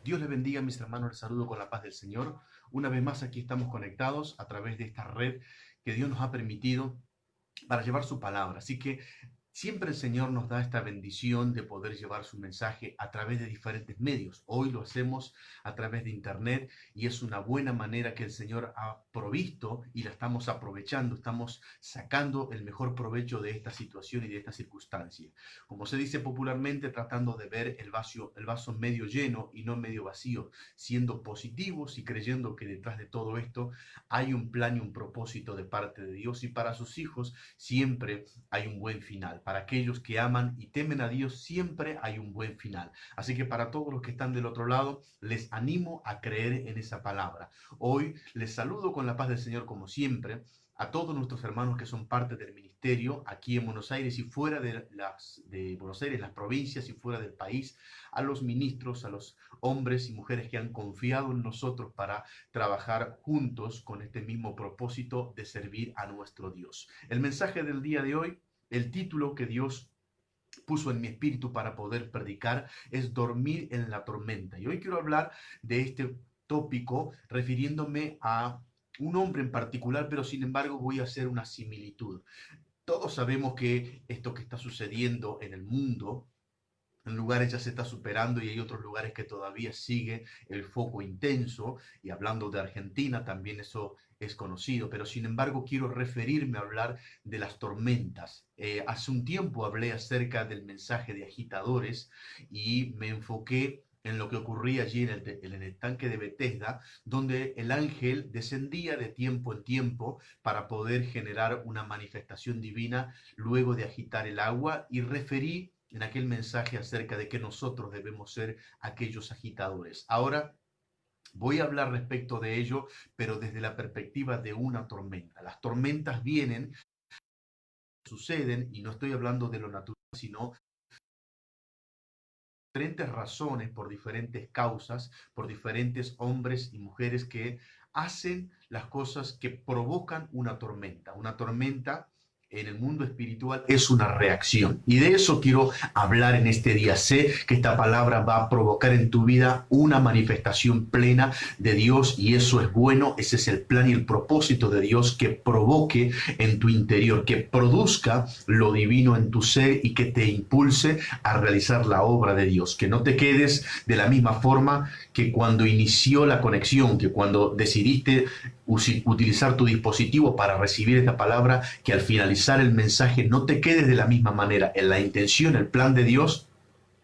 Dios les bendiga, mis hermanos, les saludo con la paz del Señor. Una vez más aquí estamos conectados a través de esta red que Dios nos ha permitido para llevar su palabra. Así que siempre el Señor nos da esta bendición de poder llevar su mensaje a través de diferentes medios. Hoy lo hacemos a través de internet y es una buena manera que el Señor ha provisto y la estamos aprovechando, estamos sacando el mejor provecho de esta situación y de esta circunstancia. Como se dice popularmente, tratando de ver el vaso medio lleno y no medio vacío, siendo positivos y creyendo que detrás de todo esto hay un plan y un propósito de parte de Dios y para sus hijos siempre hay un buen final. Para aquellos que aman y temen a Dios, siempre hay un buen final. Así que para todos los que están del otro lado, les animo a creer en esa palabra. Hoy les saludo con la paz del Señor como siempre, a todos nuestros hermanos que son parte del ministerio aquí en Buenos Aires y fuera de Buenos Aires, las provincias y fuera del país, a los ministros, a los hombres y mujeres que han confiado en nosotros para trabajar juntos con este mismo propósito de servir a nuestro Dios. El mensaje del día de hoy, el título que Dios puso en mi espíritu para poder predicar es dormir en la tormenta. Y hoy quiero hablar de este tópico refiriéndome a un hombre en particular, pero sin embargo voy a hacer una similitud. Todos sabemos que esto que está sucediendo en el mundo, en lugares ya se está superando y hay otros lugares que todavía sigue el foco intenso, y hablando de Argentina también eso es conocido, pero sin embargo quiero referirme a hablar de las tormentas. Hace un tiempo hablé acerca del mensaje de agitadores y me enfoqué en lo que ocurría allí en el tanque de Bethesda, donde el ángel descendía de tiempo en tiempo para poder generar una manifestación divina luego de agitar el agua, y referí en aquel mensaje acerca de que nosotros debemos ser aquellos agitadores. Ahora voy a hablar respecto de ello, pero desde la perspectiva de una tormenta. Las tormentas vienen, suceden, y no estoy hablando de lo natural, sino diferentes razones, por diferentes causas, por diferentes hombres y mujeres que hacen las cosas que provocan una tormenta. Una tormenta en el mundo espiritual es una reacción. Y de eso quiero hablar en este día. Sé que esta palabra va a provocar en tu vida una manifestación plena de Dios, y eso es bueno. Ese es el plan y el propósito de Dios, que provoque en tu interior, que produzca lo divino en tu ser y que te impulse a realizar la obra de Dios. Que no te quedes de la misma forma que cuando inició la conexión, que cuando decidiste utilizar tu dispositivo para recibir esta palabra, que al finalizar el mensaje no te quedes de la misma manera. En la intención, el plan de Dios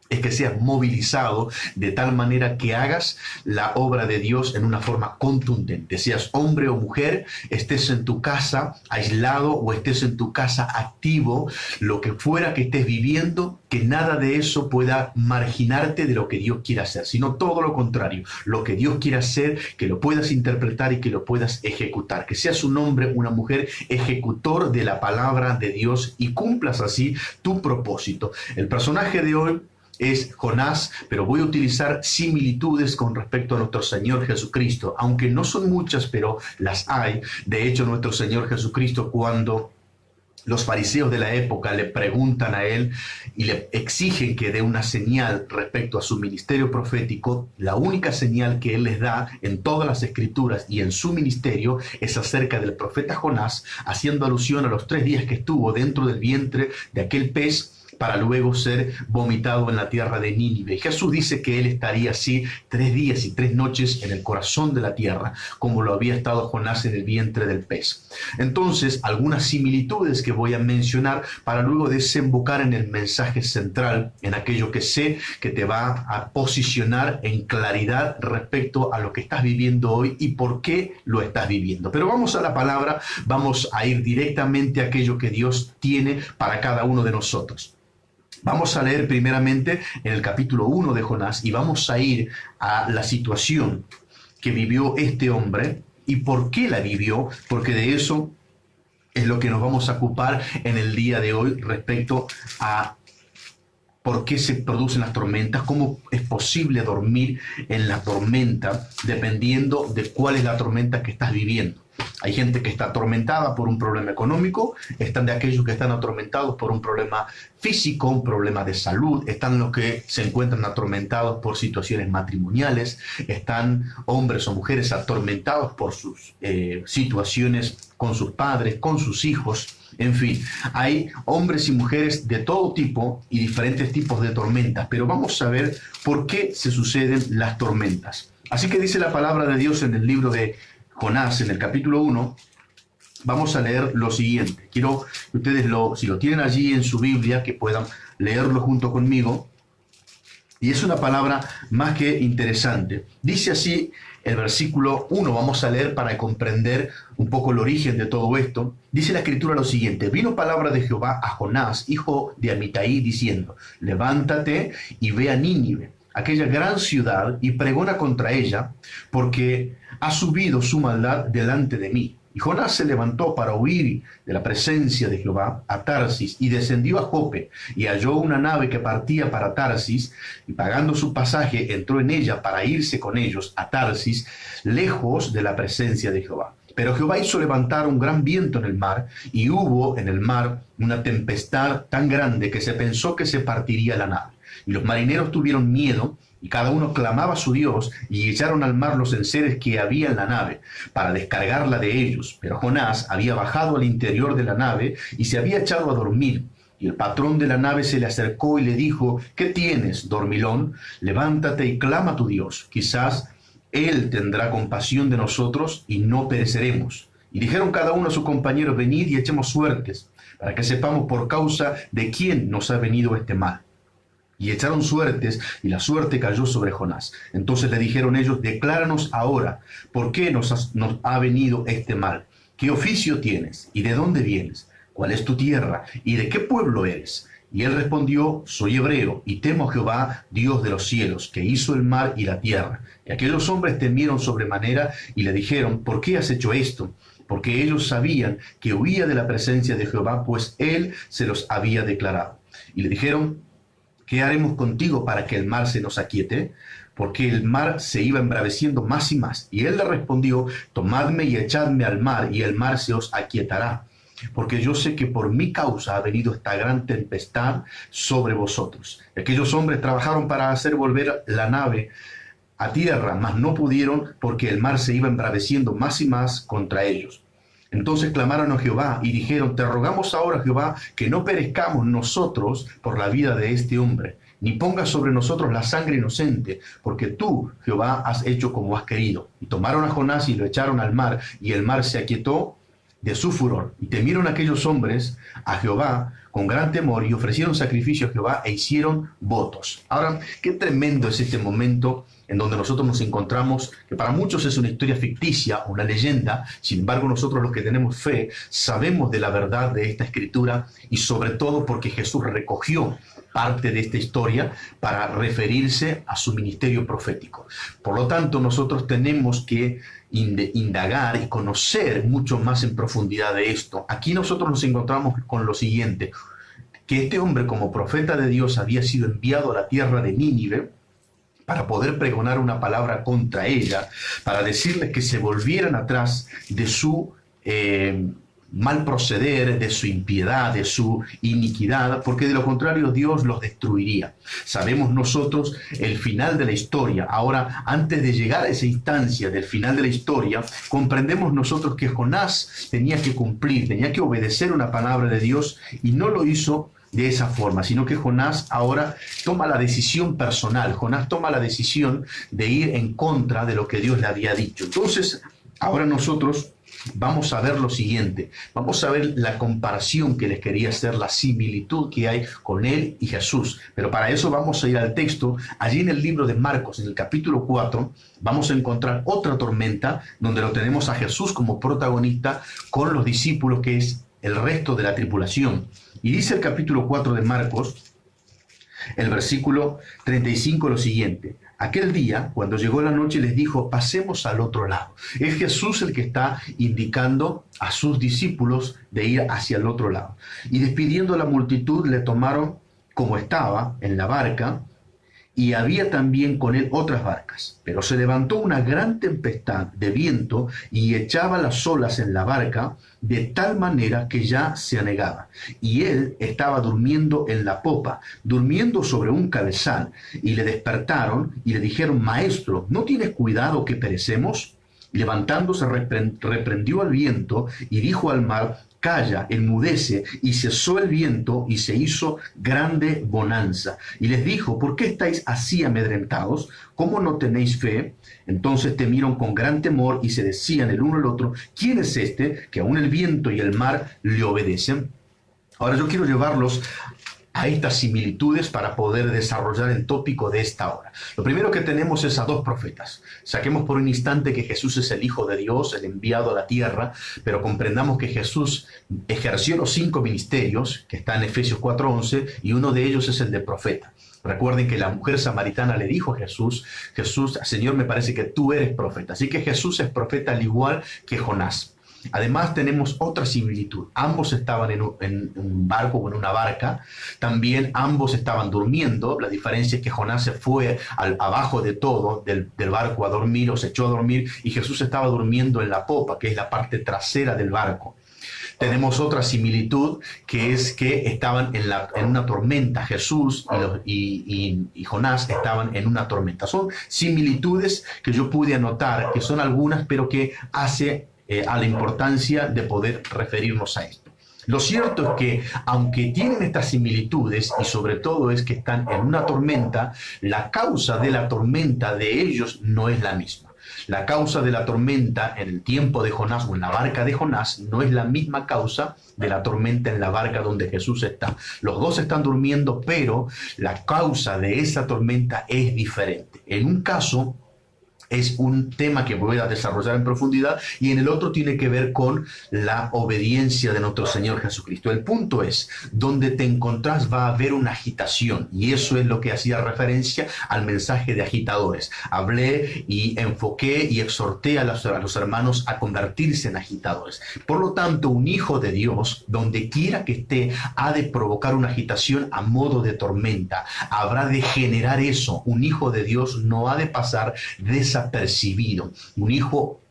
es que seas movilizado de tal manera que hagas la obra de Dios en una forma contundente. Seas hombre o mujer, estés en tu casa aislado o estés en tu casa activo, lo que fuera que estés viviendo, que nada de eso pueda marginarte de lo que Dios quiere hacer, sino todo lo contrario, lo que Dios quiere hacer, que lo puedas interpretar y que lo puedas ejecutar. Que seas un hombre, una mujer ejecutor de la palabra de Dios y cumplas así tu propósito. El personaje de hoy es Jonás, pero voy a utilizar similitudes con respecto a nuestro Señor Jesucristo, aunque no son muchas, pero las hay. De hecho, nuestro Señor Jesucristo, cuando los fariseos de la época le preguntan a él y le exigen que dé una señal respecto a su ministerio profético, la única señal que él les da en todas las escrituras y en su ministerio es acerca del profeta Jonás, haciendo alusión a los 3 días que estuvo dentro del vientre de aquel pez para luego ser vomitado en la tierra de Nínive. Jesús dice que él estaría así 3 días y 3 noches en el corazón de la tierra, como lo había estado Jonás en el vientre del pez. Entonces, algunas similitudes que voy a mencionar para luego desembocar en el mensaje central, en aquello que sé que te va a posicionar en claridad respecto a lo que estás viviendo hoy y por qué lo estás viviendo. Pero vamos a la palabra, vamos a ir directamente a aquello que Dios tiene para cada uno de nosotros. Vamos a leer primeramente en el capítulo 1 de Jonás y vamos a ir a la situación que vivió este hombre y por qué la vivió, porque de eso es lo que nos vamos a ocupar en el día de hoy respecto a por qué se producen las tormentas, cómo es posible dormir en la tormenta, dependiendo de cuál es la tormenta que estás viviendo. Hay gente que está atormentada por un problema económico, están de aquellos que están atormentados por un problema físico, un problema de salud, están los que se encuentran atormentados por situaciones matrimoniales, están hombres o mujeres atormentados por sus situaciones con sus padres, con sus hijos. En fin, hay hombres y mujeres de todo tipo y diferentes tipos de tormentas, pero vamos a ver por qué se suceden las tormentas. Así que dice la palabra de Dios en el libro de Jonás, en el capítulo 1, vamos a leer lo siguiente. Quiero que ustedes, si lo tienen allí en su Biblia, que puedan leerlo junto conmigo. Y es una palabra más que interesante. Dice así el versículo 1, vamos a leer para comprender un poco el origen de todo esto. Dice la escritura lo siguiente: vino palabra de Jehová a Jonás, hijo de Amitai, diciendo: levántate y ve a Nínive, aquella gran ciudad, y pregona contra ella, porque ha subido su maldad delante de mí. Y Jonás se levantó para huir de la presencia de Jehová a Tarsis, y descendió a Jope, y halló una nave que partía para Tarsis, y pagando su pasaje entró en ella para irse con ellos a Tarsis, lejos de la presencia de Jehová. Pero Jehová hizo levantar un gran viento en el mar, y hubo en el mar una tempestad tan grande que se pensó que se partiría la nave. Y los marineros tuvieron miedo, y cada uno clamaba a su Dios, y echaron al mar los enseres que había en la nave, para descargarla de ellos. Pero Jonás había bajado al interior de la nave, y se había echado a dormir. Y el patrón de la nave se le acercó y le dijo: ¿qué tienes, dormilón? Levántate y clama a tu Dios. Quizás Él tendrá compasión de nosotros, y no pereceremos. Y dijeron cada uno a su compañero: venid y echemos suertes, para que sepamos por causa de quién nos ha venido este mal. Y echaron suertes, y la suerte cayó sobre Jonás. Entonces le dijeron ellos: decláranos ahora, ¿por qué nos ha venido este mal? ¿Qué oficio tienes? ¿Y de dónde vienes? ¿Cuál es tu tierra? ¿Y de qué pueblo eres? Y él respondió: soy hebreo, y temo a Jehová, Dios de los cielos, que hizo el mar y la tierra. Y aquellos hombres temieron sobremanera, y le dijeron: ¿por qué has hecho esto? Porque ellos sabían que huía de la presencia de Jehová, pues él se los había declarado. Y le dijeron: ¿qué haremos contigo para que el mar se nos aquiete? Porque el mar se iba embraveciendo más y más. Y él le respondió: tomadme y echadme al mar, y el mar se os aquietará. Porque yo sé que por mi causa ha venido esta gran tempestad sobre vosotros. Aquellos hombres trabajaron para hacer volver la nave a tierra, mas no pudieron, porque el mar se iba embraveciendo más y más contra ellos. Entonces clamaron a Jehová y dijeron: te rogamos ahora, Jehová, que no perezcamos nosotros por la vida de este hombre, ni pongas sobre nosotros la sangre inocente, porque tú, Jehová, has hecho como has querido. Y tomaron a Jonás y lo echaron al mar, y el mar se aquietó de su furor. Y temieron aquellos hombres a Jehová con gran temor, y ofrecieron sacrificio a Jehová e hicieron votos. Ahora, qué tremendo es este momento en donde nosotros nos encontramos, que para muchos es una historia ficticia, una leyenda. Sin embargo, nosotros los que tenemos fe sabemos de la verdad de esta escritura, y sobre todo porque Jesús recogió parte de esta historia para referirse a su ministerio profético. Por lo tanto, nosotros tenemos que indagar y conocer mucho más en profundidad de esto. Aquí nosotros nos encontramos con lo siguiente: que este hombre, como profeta de Dios, había sido enviado a la tierra de Nínive para poder pregonar una palabra contra ella, para decirles que se volvieran atrás de su mal proceder, de su impiedad, de su iniquidad, porque de lo contrario Dios los destruiría. Sabemos nosotros el final de la historia. Ahora, antes de llegar a esa instancia del final de la historia, comprendemos nosotros que Jonás tenía que cumplir, tenía que obedecer una palabra de Dios, y no lo hizo de esa forma, sino que Jonás ahora toma la decisión personal. Jonás toma la decisión de ir en contra de lo que Dios le había dicho. Entonces, ahora nosotros vamos a ver lo siguiente. Vamos a ver la comparación que les quería hacer, la similitud que hay con él y Jesús. Pero para eso vamos a ir al texto. Allí en el libro de Marcos, en el capítulo 4, vamos a encontrar otra tormenta donde lo tenemos a Jesús como protagonista con los discípulos, que es el resto de la tripulación. Y dice el capítulo 4 de Marcos, el versículo 35, lo siguiente: aquel día, cuando llegó la noche, les dijo: pasemos al otro lado. Es Jesús el que está indicando a sus discípulos de ir hacia el otro lado. Y despidiendo a la multitud, le tomaron como estaba en la barca, y había también con él otras barcas. Pero se levantó una gran tempestad de viento y echaba las olas en la barca de tal manera que ya se anegaba. Y él estaba durmiendo en la popa, durmiendo sobre un cabezal. Y le despertaron y le dijeron: Maestro, ¿no tienes cuidado que perecemos? Levantándose reprendió al viento y dijo al mar: Calla, enmudece, y cesó el viento y se hizo grande bonanza. Y les dijo: ¿Por qué estáis así amedrentados? ¿Cómo no tenéis fe? Entonces temieron con gran temor y se decían el uno al otro: ¿Quién es este que aun el viento y el mar le obedecen? Ahora yo quiero llevarlos a estas similitudes para poder desarrollar el tópico de esta hora. Lo primero que tenemos es a dos profetas. Saquemos por un instante que Jesús es el Hijo de Dios, el enviado a la tierra, pero comprendamos que Jesús ejerció los 5 ministerios, que está en Efesios 4:11, y uno de ellos es el de profeta. Recuerden que la mujer samaritana le dijo a Jesús: Señor, me parece que tú eres profeta. Así que Jesús es profeta al igual que Jonás. Además tenemos otra similitud. Ambos estaban en un barco o en una barca. También ambos estaban durmiendo. La diferencia es que Jonás se fue abajo de todo del barco a dormir, o se echó a dormir, y Jesús estaba durmiendo en la popa, que es la parte trasera del barco. Tenemos otra similitud, que es que estaban en una tormenta. Jesús y Jonás estaban en una tormenta. Son similitudes que yo pude anotar, que son algunas, pero que hace a la importancia de poder referirnos a esto. Lo cierto es que, aunque tienen estas similitudes, y sobre todo es que están en una tormenta, la causa de la tormenta de ellos no es la misma. La causa de la tormenta en el tiempo de Jonás o en la barca de Jonás no es la misma causa de la tormenta en la barca donde Jesús está. Los dos están durmiendo, pero la causa de esa tormenta es diferente. En un caso es un tema que voy a desarrollar en profundidad, y en el otro tiene que ver con la obediencia de nuestro Señor Jesucristo. El punto es, donde te encontrás va a haber una agitación, y eso es lo que hacía referencia al mensaje de agitadores. Hablé y enfoqué y exhorté a los hermanos a convertirse en agitadores. Por lo tanto, un hijo de Dios, donde quiera que esté, ha de provocar una agitación a modo de tormenta. Habrá de generar eso. Un hijo de Dios no ha de pasar desapercibido. Un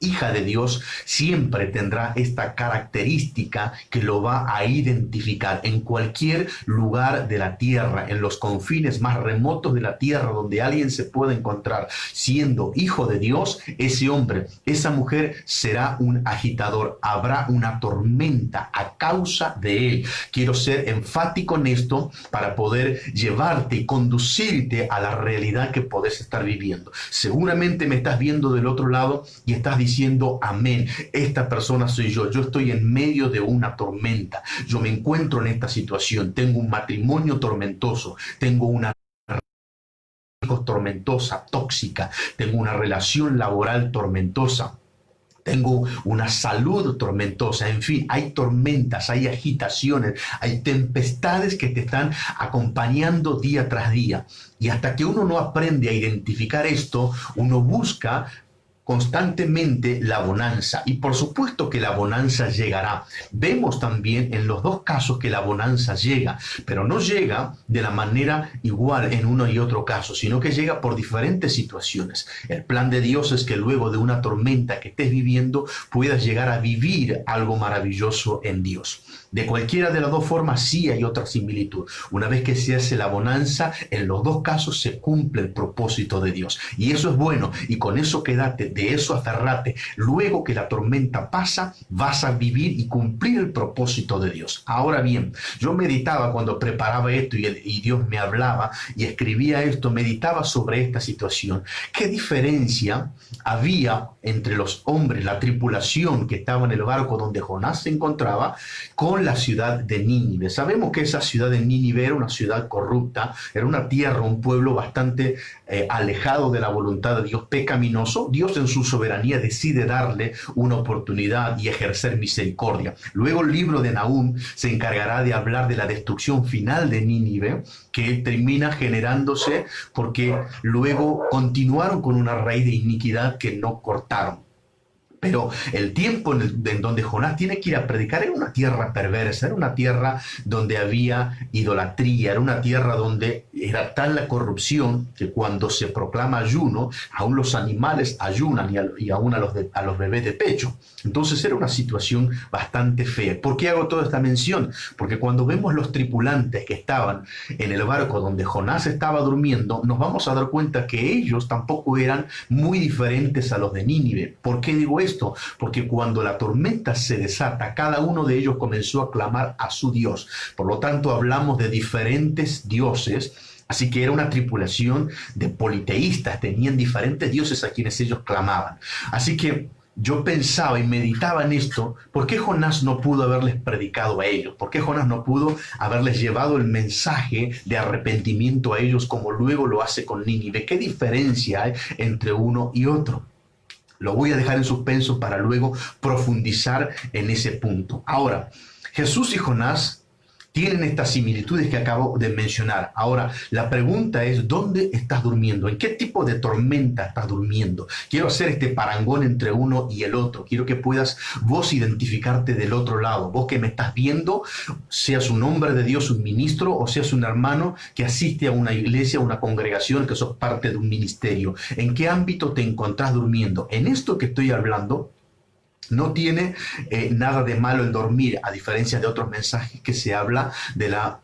hija de Dios siempre tendrá esta característica que lo va a identificar en cualquier lugar de la tierra, en los confines más remotos de la tierra, donde alguien se pueda encontrar siendo hijo de Dios. Ese hombre, esa mujer será un agitador. Habrá una tormenta a causa de él. Quiero ser enfático en esto para poder llevarte y conducirte a la realidad que podés estar viviendo. Seguramente me estás viendo del otro lado y estás diciendo: amén, esta persona soy yo. Yo estoy en medio de una tormenta. Yo me encuentro en esta situación. Tengo un matrimonio tormentoso. Tengo una relación tormentosa, tóxica. Tengo una relación laboral tormentosa. Tengo una salud tormentosa. En fin, hay tormentas, hay agitaciones, hay tempestades que te están acompañando día tras día. Y hasta que uno no aprende a identificar esto, uno busca constantemente la bonanza, y por supuesto que la bonanza llegará. Vemos también en los dos casos que la bonanza llega, pero no llega de la manera igual en uno y otro caso, sino que llega por diferentes situaciones. El plan de Dios es que luego de una tormenta que estés viviendo puedas llegar a vivir algo maravilloso en Dios. De cualquiera de las dos formas sí hay otra similitud. Una vez que se hace la bonanza, en los dos casos se cumple el propósito de Dios. Y eso es bueno, y con eso quédate, de eso aferrate. Luego que la tormenta pasa, vas a vivir y cumplir el propósito de Dios. Ahora bien, yo meditaba cuando preparaba esto y Dios me hablaba y escribía esto, meditaba sobre esta situación. ¿Qué diferencia había entre los hombres, la tripulación que estaba en el barco donde Jonás se encontraba, con la ciudad de Nínive? Sabemos que esa ciudad de Nínive era una ciudad corrupta, era una tierra, un pueblo bastante alejado de la voluntad de Dios, pecaminoso. Dios en su soberanía decide darle una oportunidad y ejercer misericordia. Luego el libro de Nahum se encargará de hablar de la destrucción final de Nínive, que termina generándose porque luego continuaron con una raíz de iniquidad que no cortaron. Pero el tiempo en donde Jonás tiene que ir a predicar era una tierra perversa, era una tierra donde había idolatría, era una tierra donde era tal la corrupción que cuando se proclama ayuno, aún los animales ayunan y aún a los bebés de pecho. Entonces era una situación bastante fea. ¿Por qué hago toda esta mención? Porque cuando vemos los tripulantes que estaban en el barco donde Jonás estaba durmiendo, nos vamos a dar cuenta que ellos tampoco eran muy diferentes a los de Nínive. ¿Por qué digo esto? Porque cuando la tormenta se desata, cada uno de ellos comenzó a clamar a su Dios. Por lo tanto, hablamos de diferentes dioses. Así que era una tripulación de politeístas, tenían diferentes dioses a quienes ellos clamaban. Así que yo pensaba y meditaba en esto, ¿por qué Jonás no pudo haberles predicado a ellos? ¿Por qué Jonás no pudo haberles llevado el mensaje de arrepentimiento a ellos como luego lo hace con Nínive? ¿Qué diferencia hay entre uno y otro? Lo voy a dejar en suspenso para luego profundizar en ese punto. Ahora, Jesús y Jonás tienen estas similitudes que acabo de mencionar. Ahora, la pregunta es, ¿dónde estás durmiendo? ¿En qué tipo de tormenta estás durmiendo? Quiero hacer este parangón entre uno y el otro. Quiero que puedas vos identificarte del otro lado. Vos que me estás viendo, seas un hombre de Dios, un ministro, o seas un hermano que asiste a una iglesia, a una congregación, que sos parte de un ministerio. ¿En qué ámbito te encontrás durmiendo? En esto que estoy hablando, no tiene nada de malo el dormir, a diferencia de otros mensajes que se habla de la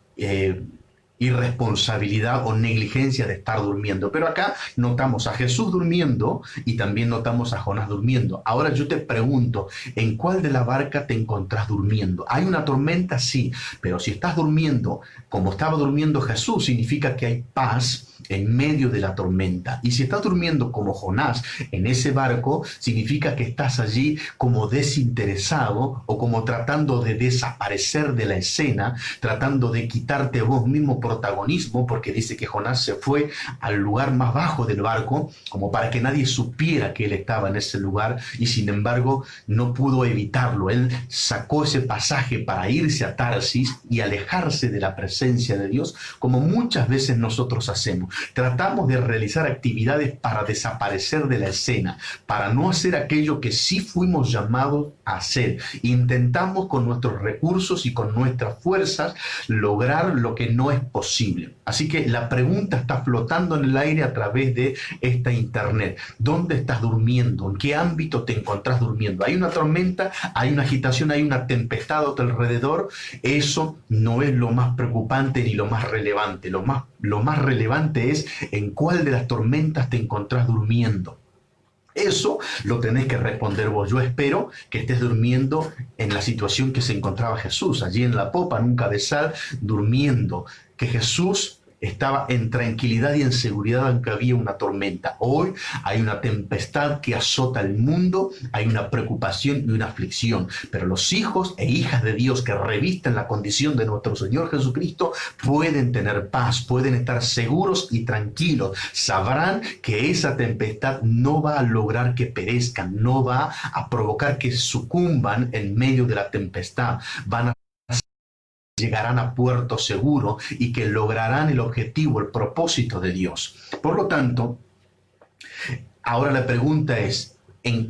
irresponsabilidad o negligencia de estar durmiendo. Pero acá notamos a Jesús durmiendo y también notamos a Jonás durmiendo. Ahora yo te pregunto, ¿en cuál de la barca te encontrás durmiendo? ¿Hay una tormenta? Sí, pero si estás durmiendo como estaba durmiendo Jesús, significa que hay paz en medio de la tormenta. Y si estás durmiendo como Jonás en ese barco, significa que estás allí como desinteresado o como tratando de desaparecer de la escena, tratando de quitarte vos mismo protagonismo, porque dice que Jonás se fue al lugar más bajo del barco, como para que nadie supiera que él estaba en ese lugar, y sin embargo no pudo evitarlo. Él sacó ese pasaje para irse a Tarsis y alejarse de la presencia de Dios, como muchas veces nosotros hacemos. Tratamos de realizar actividades para desaparecer de la escena, para no hacer aquello que sí fuimos llamados a hacer. Intentamos con nuestros recursos y con nuestras fuerzas lograr lo que no es posible. Así que la pregunta está flotando en el aire a través de esta internet. ¿Dónde estás durmiendo? ¿En qué ámbito te encontrás durmiendo? ¿Hay una tormenta? ¿Hay una agitación? ¿Hay una tempestad a tu alrededor? Eso no es lo más preocupante ni lo más relevante. Lo más relevante es en cuál de las tormentas te encontrás durmiendo. Eso lo tenés que responder vos. Yo espero que estés durmiendo en la situación que se encontraba Jesús, allí en la popa, en un cabezal, durmiendo. Que Jesús estaba en tranquilidad y en seguridad aunque había una tormenta. Hoy hay una tempestad que azota el mundo, hay una preocupación y una aflicción, pero los hijos e hijas de Dios que revisten la condición de nuestro Señor Jesucristo pueden tener paz, pueden estar seguros y tranquilos. Sabrán que esa tempestad no va a lograr que perezcan, no va a provocar que sucumban en medio de la tempestad. Llegarán a puerto seguro y que lograrán el objetivo, el propósito de Dios. Por lo tanto, ahora la pregunta es, en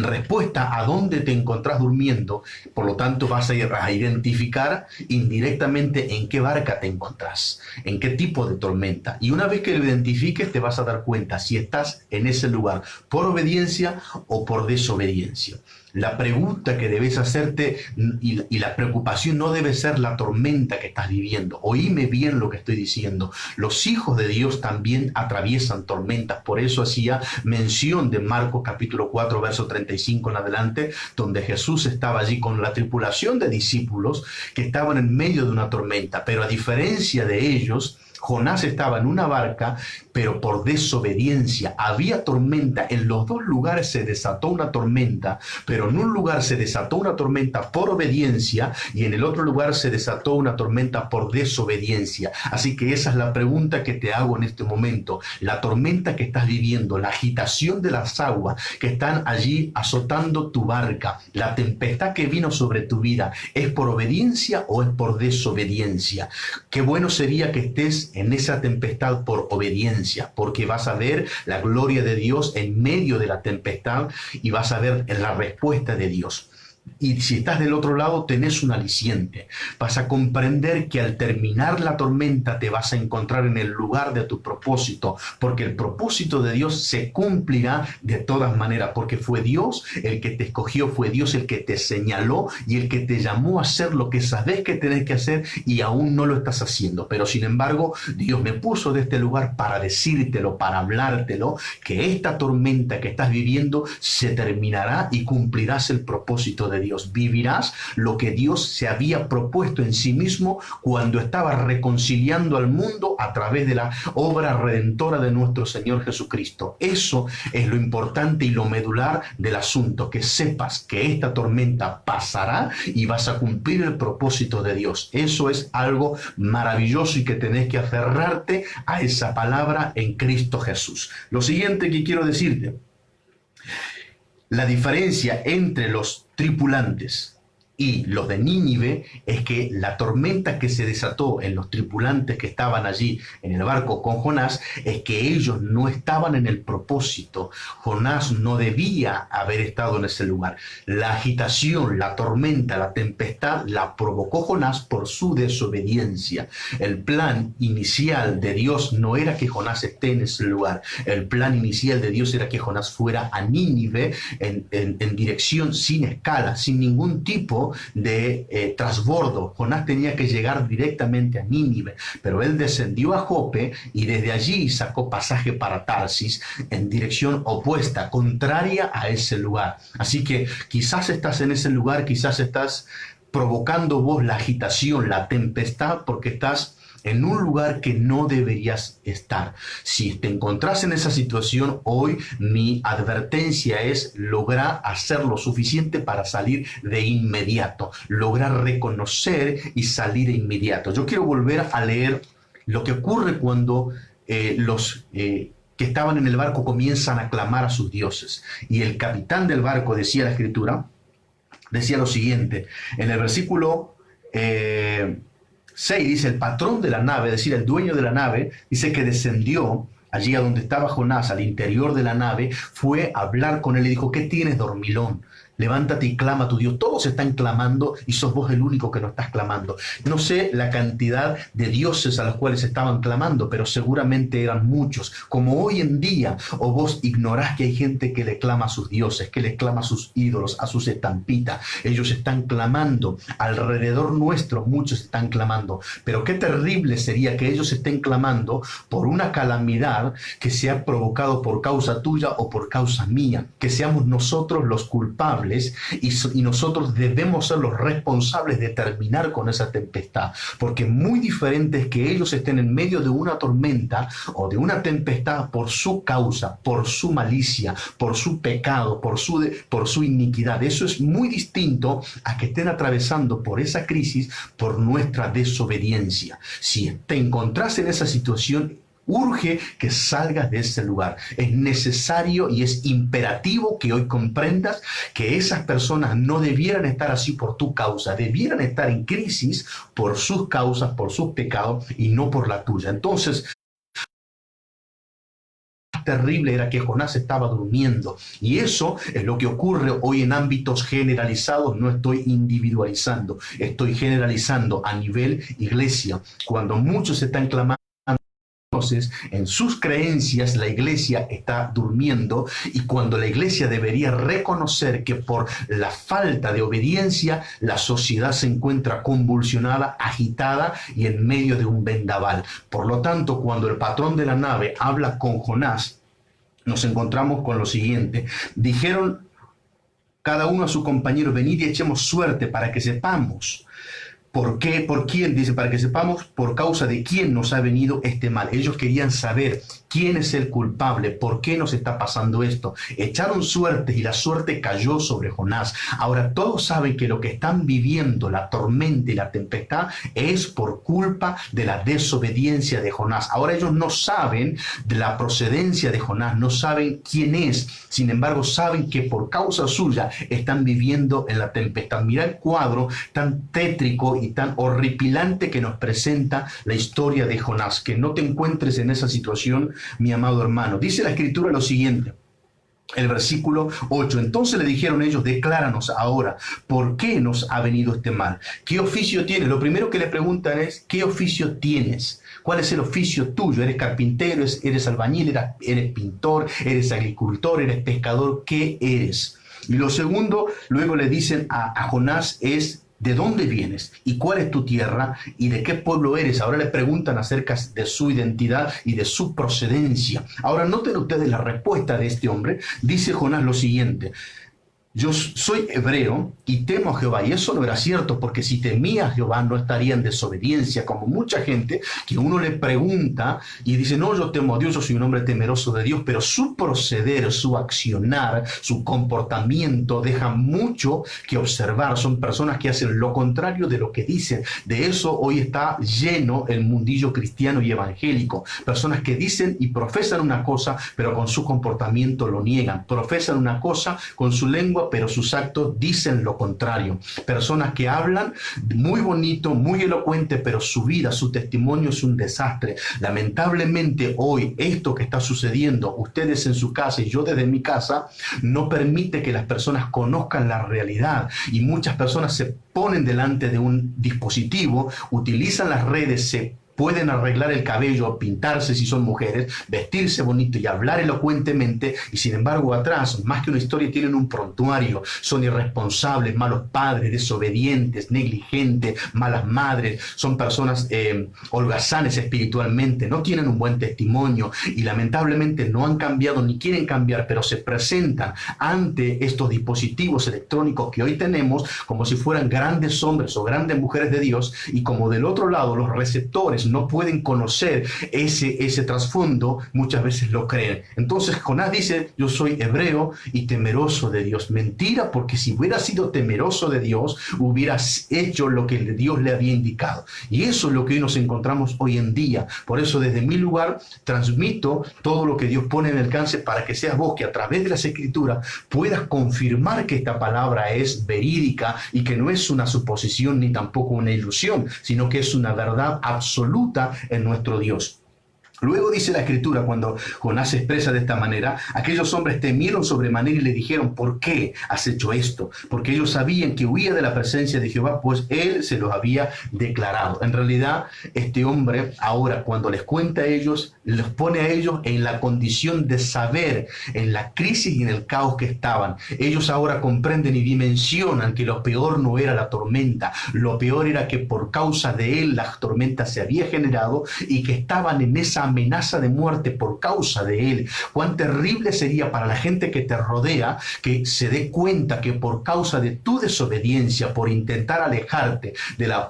respuesta a dónde te encontrás durmiendo, por lo tanto vas a ir a identificar indirectamente en qué barca te encontrás, en qué tipo de tormenta. Y una vez que lo identifiques te vas a dar cuenta si estás en ese lugar por obediencia o por desobediencia. La pregunta que debes hacerte y la preocupación no debe ser la tormenta que estás viviendo. Oíme bien lo que estoy diciendo. Los hijos de Dios también atraviesan tormentas. Por eso hacía mención de Marcos capítulo 4, verso 35 en adelante, donde Jesús estaba allí con la tripulación de discípulos que estaban en medio de una tormenta. Pero a diferencia de ellos, Jonás estaba en una barca, pero por desobediencia. Había tormenta. En los dos lugares se desató una tormenta, pero en un lugar se desató una tormenta por obediencia y en el otro lugar se desató una tormenta por desobediencia. Así que esa es la pregunta que te hago en este momento. La tormenta que estás viviendo, la agitación de las aguas que están allí azotando tu barca, la tempestad que vino sobre tu vida, ¿es por obediencia o es por desobediencia? Qué bueno sería que estés camines en esa tempestad por obediencia, porque vas a ver la gloria de Dios en medio de la tempestad y vas a ver la respuesta de Dios. Y si estás del otro lado, tenés un aliciente. Vas a comprender que al terminar la tormenta te vas a encontrar en el lugar de tu propósito, porque el propósito de Dios se cumplirá de todas maneras, porque fue Dios el que te escogió, fue Dios el que te señaló y el que te llamó a hacer lo que sabes que tenés que hacer y aún no lo estás haciendo. Pero sin embargo, Dios me puso de este lugar para decírtelo, para hablártelo, que esta tormenta que estás viviendo se terminará y cumplirás el propósito de Dios. Vivirás lo que Dios se había propuesto en sí mismo cuando estaba reconciliando al mundo a través de la obra redentora de nuestro Señor Jesucristo. Eso es lo importante y lo medular del asunto, que sepas que esta tormenta pasará y vas a cumplir el propósito de Dios. Eso es algo maravilloso y que tenés que aferrarte a esa palabra en Cristo Jesús. Lo siguiente que quiero decirte: la diferencia entre los tripulantes y los de Nínive es que la tormenta que se desató en los tripulantes que estaban allí en el barco con Jonás es que ellos no estaban en el propósito. Jonás no debía haber estado en ese lugar. La agitación, la tormenta, la tempestad la provocó Jonás por su desobediencia. El plan inicial de Dios no era que Jonás esté en ese lugar. El plan inicial de Dios era que Jonás fuera a Nínive en dirección sin escala, sin ningún tipo de trasbordo. Jonás tenía que llegar directamente a Nínive, pero él descendió a Jope y desde allí sacó pasaje para Tarsis en dirección opuesta, contraria a ese lugar. Así que quizás estás en ese lugar, quizás estás provocando vos la agitación, la tempestad, porque estás en un lugar que no deberías estar. Si te encontrás en esa situación hoy, mi advertencia es lograr hacer lo suficiente para salir de inmediato, lograr reconocer y salir de inmediato. Yo quiero volver a leer lo que ocurre cuando los que estaban en el barco comienzan a clamar a sus dioses. Y el capitán del barco, decía la Escritura, decía lo siguiente, en el versículo 6 dice: el patrón de la nave, es decir, el dueño de la nave, dice que descendió allí a donde estaba Jonás, al interior de la nave, fue a hablar con él y dijo: ¿qué tienes, dormilón? Levántate y clama a tu Dios. Todos están clamando y sos vos el único que no estás clamando. No sé la cantidad de dioses a los cuales estaban clamando, pero seguramente eran muchos. Como hoy en día, o vos ignorás que hay gente que le clama a sus dioses, que le clama a sus ídolos, a sus estampitas. Ellos están clamando. Alrededor nuestro muchos están clamando. Pero qué terrible sería que ellos estén clamando por una calamidad que se ha provocado por causa tuya o por causa mía. Que seamos nosotros los culpables y nosotros debemos ser los responsables de terminar con esa tempestad, porque muy diferente es que ellos estén en medio de una tormenta o de una tempestad por su causa, por su malicia, por su pecado, por su iniquidad. Eso es muy distinto a que estén atravesando por esa crisis por nuestra desobediencia. Si te encontrás en esa situación, urge que salgas de ese lugar. Es necesario y es imperativo que hoy comprendas que esas personas no debieran estar así por tu causa, debieran estar en crisis por sus causas, por sus pecados y no por la tuya. Entonces, terrible era que Jonás estaba durmiendo, y eso es lo que ocurre hoy en ámbitos generalizados. No estoy individualizando, estoy generalizando a nivel iglesia. Cuando muchos están clamando, entonces, en sus creencias la iglesia está durmiendo, y cuando la iglesia debería reconocer que por la falta de obediencia la sociedad se encuentra convulsionada, agitada y en medio de un vendaval. Por lo tanto, cuando el patrón de la nave habla con Jonás, nos encontramos con lo siguiente: dijeron cada uno a su compañero: venid y echemos suerte para que sepamos. ¿Por qué? ¿Por quién? Dice, para que sepamos por causa de quién nos ha venido este mal. Ellos querían saber quién es el culpable, por qué nos está pasando esto. Echaron suerte y la suerte cayó sobre Jonás. Ahora todos saben que lo que están viviendo, la tormenta y la tempestad, es por culpa de la desobediencia de Jonás. Ahora ellos no saben de la procedencia de Jonás, no saben quién es. Sin embargo, saben que por causa suya están viviendo en la tempestad. Mira el cuadro tan tétrico y tan horripilante que nos presenta la historia de Jonás. Que no te encuentres en esa situación, mi amado hermano. Dice la Escritura lo siguiente. El versículo 8. Entonces le dijeron ellos: decláranos ahora, ¿por qué nos ha venido este mal? ¿Qué oficio tienes? Lo primero que le preguntan es: ¿qué oficio tienes? ¿Cuál es el oficio tuyo? ¿Eres carpintero? ¿Eres albañil? ¿Eres pintor? ¿Eres agricultor? ¿Eres pescador? ¿Qué eres? Y lo segundo, luego le dicen a Jonás es: ¿de dónde vienes? ¿Y cuál es tu tierra? ¿Y de qué pueblo eres? Ahora le preguntan acerca de su identidad y de su procedencia. Ahora noten ustedes la respuesta de este hombre. Dice Jonás lo siguiente: yo soy hebreo y temo a Jehová. Y eso no era cierto, porque si temía a Jehová no estaría en desobediencia, como mucha gente que uno le pregunta y dice: no, yo temo a Dios, yo soy un hombre temeroso de Dios, pero su proceder, su accionar, su comportamiento deja mucho que observar. Son personas que hacen lo contrario de lo que dicen. De eso hoy está lleno el mundillo cristiano y evangélico. Personas que dicen y profesan una cosa, pero con su comportamiento lo niegan. Profesan una cosa con su lengua, pero sus actos dicen lo contrario. Personas que hablan muy bonito, muy elocuente, pero su vida, su testimonio es un desastre. Lamentablemente hoy esto que está sucediendo, ustedes en su casa y yo desde mi casa, no permite que las personas conozcan la realidad, y muchas personas se ponen delante de un dispositivo, utilizan las redes, se pueden arreglar el cabello, pintarse si son mujeres, vestirse bonito y hablar elocuentemente, y sin embargo atrás, más que una historia, tienen un prontuario. Son irresponsables, malos padres, desobedientes, negligentes, malas madres, son personas holgazanes espiritualmente, no tienen un buen testimonio y lamentablemente no han cambiado ni quieren cambiar, pero se presentan ante estos dispositivos electrónicos que hoy tenemos como si fueran grandes hombres o grandes mujeres de Dios, y como del otro lado los receptores no pueden conocer ese trasfondo, muchas veces lo creen. Entonces Jonás dice: yo soy hebreo y temeroso de Dios. Mentira, porque si hubiera sido temeroso de Dios, hubieras hecho lo que Dios le había indicado. Y eso es lo que hoy nos encontramos hoy en día. Por eso desde mi lugar transmito todo lo que Dios pone en el alcance, para que seas vos que a través de las Escrituras puedas confirmar que esta palabra es verídica y que no es una suposición ni tampoco una ilusión, sino que es una verdad absoluta en nuestro Dios. Luego dice la Escritura, cuando Jonás se expresa de esta manera: aquellos hombres temieron sobremanera y le dijeron: ¿por qué has hecho esto? Porque ellos sabían que huía de la presencia de Jehová, pues él se los había declarado. En realidad, este hombre ahora, cuando les cuenta a ellos, los pone a ellos en la condición de saber, en la crisis y en el caos que estaban. Ellos ahora comprenden y dimensionan que lo peor no era la tormenta, lo peor era que por causa de él la tormenta se había generado y que estaban en esa amenaza de muerte por causa de él. Cuán terrible sería para la gente que te rodea que se dé cuenta que por causa de tu desobediencia, por intentar alejarte de la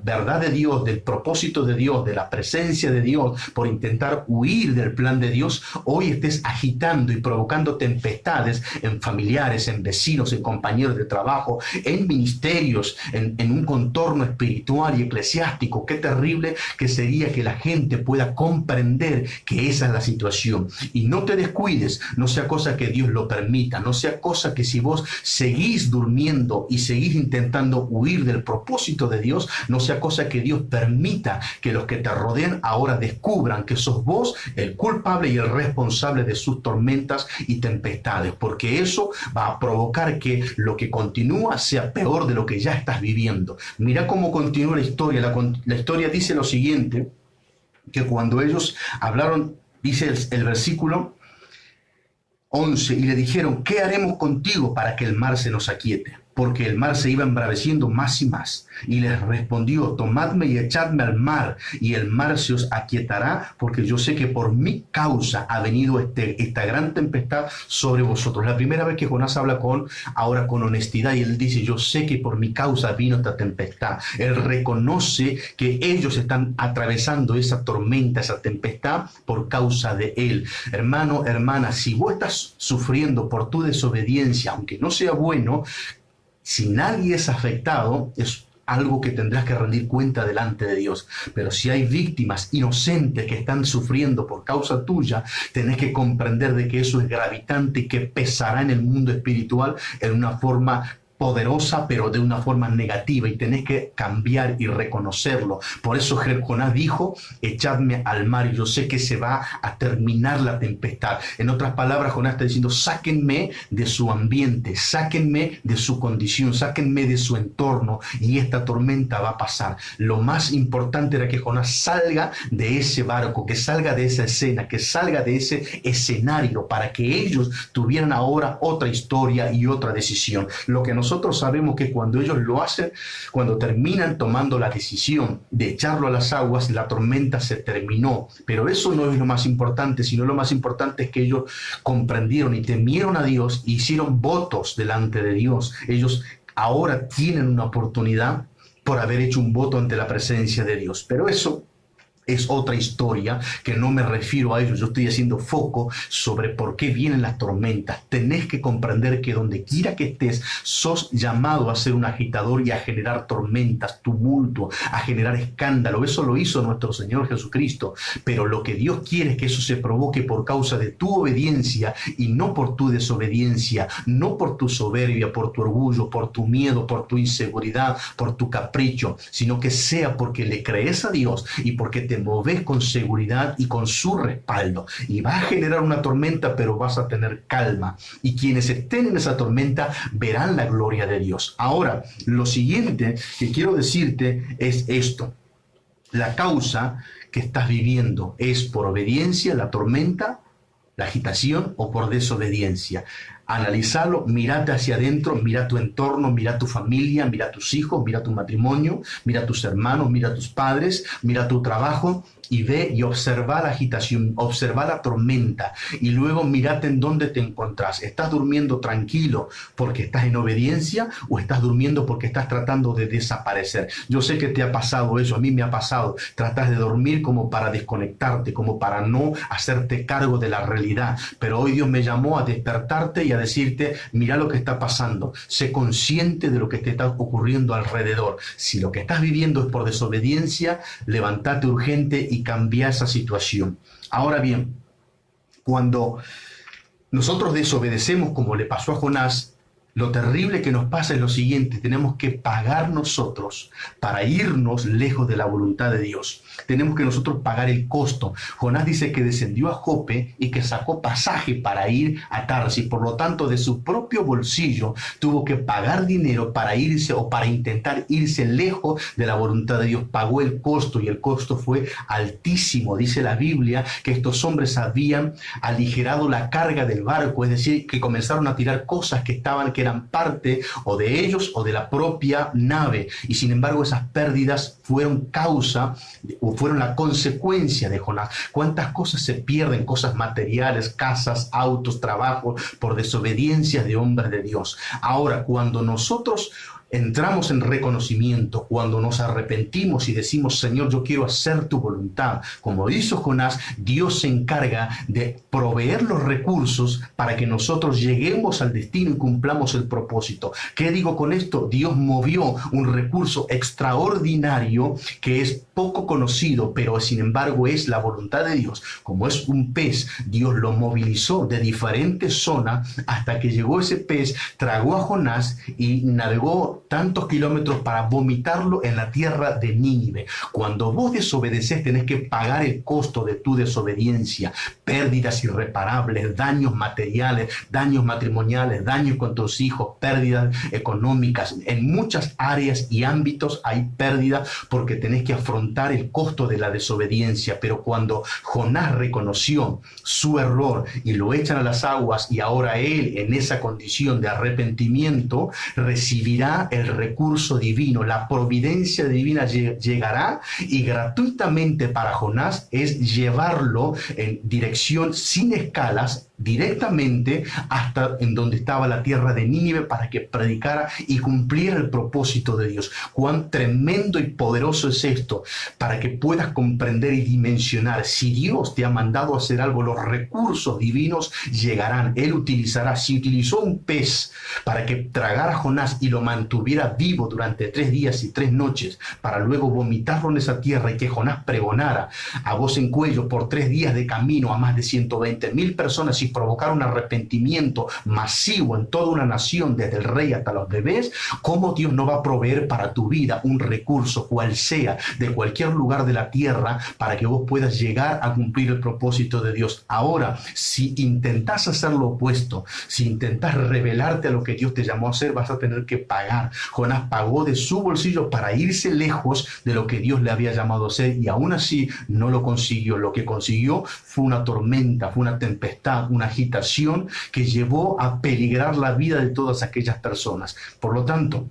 verdad de Dios, del propósito de Dios, de la presencia de Dios, por intentar huir del plan de Dios, hoy estés agitando y provocando tempestades en familiares, en vecinos, en compañeros de trabajo, en ministerios, en un contorno espiritual y eclesiástico. Qué terrible que sería que la gente pueda comprender que esa es la situación. Y no te descuides, no sea cosa que Dios lo permita, no sea cosa que si vos seguís durmiendo y seguís intentando huir del propósito de Dios, no sea cosa que Dios permita que los que te rodean ahora descubran que sos vos el culpable y el responsable de sus tormentas y tempestades, porque eso va a provocar que lo que continúa sea peor de lo que ya estás viviendo. Mira cómo continúa la historia. La historia dice lo siguiente, que cuando ellos hablaron, dice el versículo 11, y le dijeron: ¿qué haremos contigo para que el mar se nos aquiete? Porque el mar se iba embraveciendo más y más. Y les respondió: tomadme y echadme al mar, y el mar se os aquietará, porque yo sé que por mi causa ha venido esta gran tempestad sobre vosotros. La primera vez que Jonás habla ahora con honestidad, y él dice: yo sé que por mi causa vino esta tempestad. Él reconoce que ellos están atravesando esa tormenta, esa tempestad, por causa de él. Hermano, hermana, si vos estás sufriendo por tu desobediencia, aunque no sea bueno, si nadie es afectado, es algo que tendrás que rendir cuenta delante de Dios. Pero si hay víctimas inocentes que están sufriendo por causa tuya, tenés que comprender de que eso es gravitante y que pesará en el mundo espiritual en una forma poderosa, pero de una forma negativa, y tenés que cambiar y reconocerlo. Por eso Jonás dijo, echadme al mar y yo sé que se va a terminar la tempestad. En otras palabras, Jonás está diciendo, sáquenme de su ambiente, sáquenme de su condición, sáquenme de su entorno y esta tormenta va a pasar. Lo más importante era que Jonás salga de ese barco, que salga de esa escena, que salga de ese escenario, para que ellos tuvieran ahora otra historia y otra decisión. Lo que nosotros sabemos que cuando ellos lo hacen, cuando terminan tomando la decisión de echarlo a las aguas, la tormenta se terminó. Pero eso no es lo más importante, sino lo más importante es que ellos comprendieron y temieron a Dios e hicieron votos delante de Dios. Ellos ahora tienen una oportunidad por haber hecho un voto ante la presencia de Dios. Pero eso es otra historia que no me refiero a ello. Yo estoy haciendo foco sobre por qué vienen las tormentas. Tenés que comprender que donde quiera que estés, sos llamado a ser un agitador y a generar tormentas, tumulto, a generar escándalo. Eso lo hizo nuestro Señor Jesucristo. Pero lo que Dios quiere es que eso se provoque por causa de tu obediencia y no por tu desobediencia, no por tu soberbia, por tu orgullo, por tu miedo, por tu inseguridad, por tu capricho, sino que sea porque le crees a Dios y porque te moves con seguridad y con su respaldo. Y va a generar una tormenta, pero vas a tener calma. Y quienes estén en esa tormenta verán la gloria de Dios. Ahora, lo siguiente que quiero decirte es esto. La causa que estás viviendo es por obediencia, la tormenta, la agitación, o por desobediencia. Analizarlo, mirate hacia adentro, mira tu entorno, mira tu familia, mira tus hijos, mira tu matrimonio, mira tus hermanos, mira tus padres, mira tu trabajo, y ve y observa la agitación, observa la tormenta, y luego mírate en dónde te encontrás. ¿Estás durmiendo tranquilo porque estás en obediencia o estás durmiendo porque estás tratando de desaparecer? Yo sé que te ha pasado eso, a mí me ha pasado. Tratas de dormir como para desconectarte, como para no hacerte cargo de la realidad, pero hoy Dios me llamó a despertarte y a decirte, mira lo que está pasando, sé consciente de lo que te está ocurriendo alrededor. Si lo que estás viviendo es por desobediencia, levántate urgente y cambia esa situación. Ahora bien, cuando nosotros desobedecemos, como le pasó a Jonás, lo terrible que nos pasa es lo siguiente: tenemos que pagar nosotros para irnos lejos de la voluntad de Dios. Tenemos que nosotros pagar el costo. Jonás dice que descendió a Jope y que sacó pasaje para ir a Tarsis. Por lo tanto, de su propio bolsillo tuvo que pagar dinero para irse, o para intentar irse lejos de la voluntad de Dios. Pagó el costo, y el costo fue altísimo. Dice la Biblia que estos hombres habían aligerado la carga del barco, es decir, que comenzaron a tirar cosas que eran parte o de ellos o de la propia nave, y sin embargo esas pérdidas fueron causa o fueron la consecuencia de Jonás. ¿Cuántas cosas se pierden? Cosas materiales, casas, autos, trabajo, por desobediencia de hombres de Dios. Ahora, cuando nosotros entramos en reconocimiento, cuando nos arrepentimos y decimos, Señor, yo quiero hacer tu voluntad, como hizo Jonás, Dios se encarga de proveer los recursos para que nosotros lleguemos al destino y cumplamos el propósito. ¿Qué digo con esto? Dios movió un recurso extraordinario que es poco conocido, pero sin embargo es la voluntad de Dios. Como es un pez, Dios lo movilizó de diferentes zonas hasta que llegó ese pez, tragó a Jonás y navegó tantos kilómetros para vomitarlo en la tierra de Nínive. Cuando vos desobedeces, tenés que pagar el costo de tu desobediencia. Pérdidas irreparables, daños materiales, daños matrimoniales, daños con tus hijos, pérdidas económicas. En muchas áreas y ámbitos hay pérdidas porque tenés que afrontar el costo de la desobediencia. Pero cuando Jonás reconoció su error y lo echan a las aguas, y ahora él, en esa condición de arrepentimiento, recibirá el recurso divino. La providencia divina llegará, y gratuitamente para Jonás es llevarlo en dirección sin escalas directamente hasta en donde estaba la tierra de Nínive, para que predicara y cumpliera el propósito de Dios. Cuán tremendo y poderoso es esto, para que puedas comprender y dimensionar. Si Dios te ha mandado a hacer algo, los recursos divinos llegarán. Él utilizará. Si utilizó un pez para que tragara a Jonás y lo mantuviera vivo durante 3 días y 3 noches, para luego vomitarlo en esa tierra y que Jonás pregonara a voz en cuello por 3 días de camino a más de 120.000 personas, si y provocar un arrepentimiento masivo en toda una nación, desde el rey hasta los bebés, ¿cómo Dios no va a proveer para tu vida un recurso, cual sea, de cualquier lugar de la tierra, para que vos puedas llegar a cumplir el propósito de Dios? Ahora, si intentás hacer lo opuesto, si intentás rebelarte a lo que Dios te llamó a hacer, vas a tener que pagar. Jonás pagó de su bolsillo para irse lejos de lo que Dios le había llamado a hacer, y aún así no lo consiguió. Lo que consiguió fue una tormenta, fue una tempestad, una agitación que llevó a peligrar la vida de todas aquellas personas. Por lo tanto,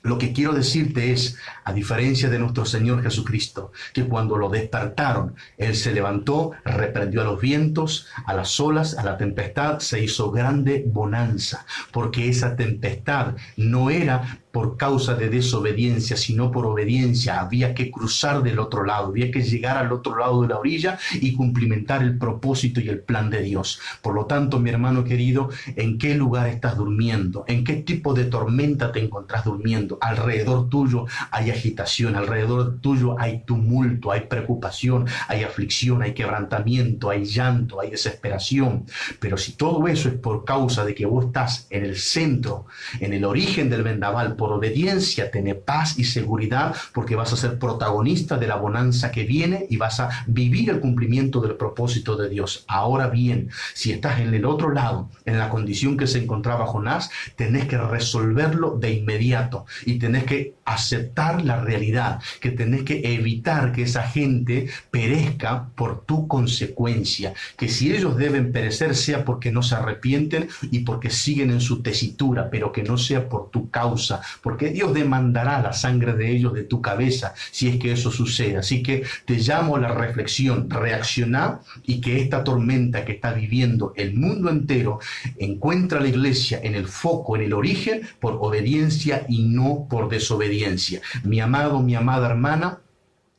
lo que quiero decirte es, a diferencia de nuestro Señor Jesucristo, que cuando lo despertaron, Él se levantó, reprendió a los vientos, a las olas, a la tempestad, se hizo grande bonanza, porque esa tempestad no era por causa de desobediencia, sino por obediencia. Había que cruzar del otro lado, había que llegar al otro lado de la orilla y cumplimentar el propósito y el plan de Dios. Por lo tanto, mi hermano querido, ¿en qué lugar estás durmiendo? ¿En qué tipo de tormenta te encontrás durmiendo? Alrededor tuyo hay agitación, alrededor tuyo hay tumulto, hay preocupación, hay aflicción, hay quebrantamiento, hay llanto, hay desesperación. Pero si todo eso es por causa de que vos estás en el centro, en el origen del vendaval, por obediencia, tener paz y seguridad, porque vas a ser protagonista de la bonanza que viene y vas a vivir el cumplimiento del propósito de Dios. Ahora bien, si estás en el otro lado, en la condición que se encontraba Jonás, tenés que resolverlo de inmediato y tenés que aceptar la realidad, que tenés que evitar que esa gente perezca por tu consecuencia, que si ellos deben perecer sea porque no se arrepienten y porque siguen en su tesitura, pero que no sea por tu causa, porque Dios demandará la sangre de ellos de tu cabeza si es que eso sucede. Así que te llamo a la reflexión, reaccioná, y que esta tormenta que está viviendo el mundo entero encuentra a la iglesia en el foco, en el origen, por obediencia y no por desobediencia. Mi amado, mi amada hermana,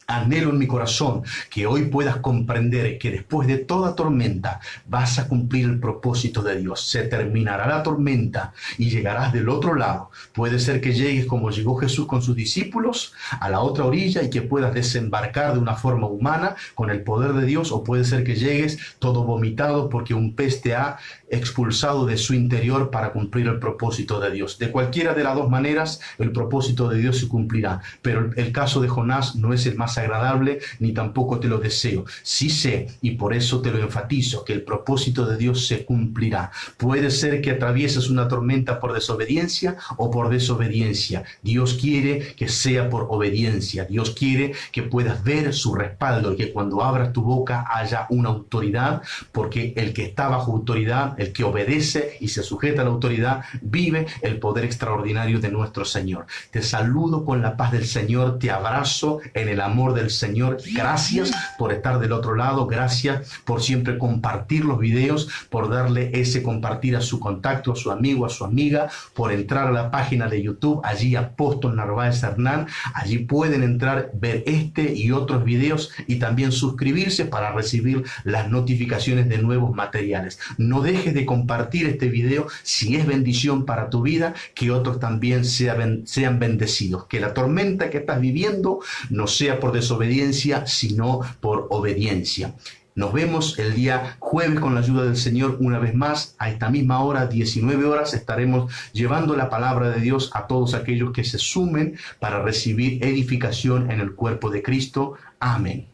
anhelo en mi corazón que hoy puedas comprender que después de toda tormenta vas a cumplir el propósito de Dios. Se terminará la tormenta y llegarás del otro lado. Puede ser que llegues como llegó Jesús con sus discípulos a la otra orilla y que puedas desembarcar de una forma humana con el poder de Dios, o puede ser que llegues todo vomitado porque un pez te ha expulsado de su interior para cumplir el propósito de Dios. De cualquiera de las dos maneras, el propósito de Dios se cumplirá. Pero el caso de Jonás no es el más agradable, ni tampoco te lo deseo. Sí sé, y por eso te lo enfatizo, que el propósito de Dios se cumplirá. Puede ser que atravieses una tormenta por desobediencia o por desobediencia. Dios quiere que sea por obediencia. Dios quiere que puedas ver su respaldo y que cuando abras tu boca haya una autoridad, porque el que está bajo autoridad, el que obedece y se sujeta a la autoridad, vive el poder extraordinario de nuestro Señor. Te saludo con la paz del Señor, te abrazo en el amor del Señor. Gracias por estar del otro lado, gracias por siempre compartir los videos, por darle ese compartir a su contacto, a su amigo, a su amiga, por entrar a la página de YouTube, allí Apóstol Narváez Hernán, allí pueden entrar, ver este y otros videos y también suscribirse para recibir las notificaciones de nuevos materiales. No dejes de compartir este video si es bendición para tu vida, que otros también sean bendecidos. Que la tormenta que estás viviendo no sea por desobediencia, sino por obediencia. Nos vemos el día jueves con la ayuda del Señor una vez más. A esta misma hora, 19 horas, estaremos llevando la palabra de Dios a todos aquellos que se sumen para recibir edificación en el cuerpo de Cristo. Amén.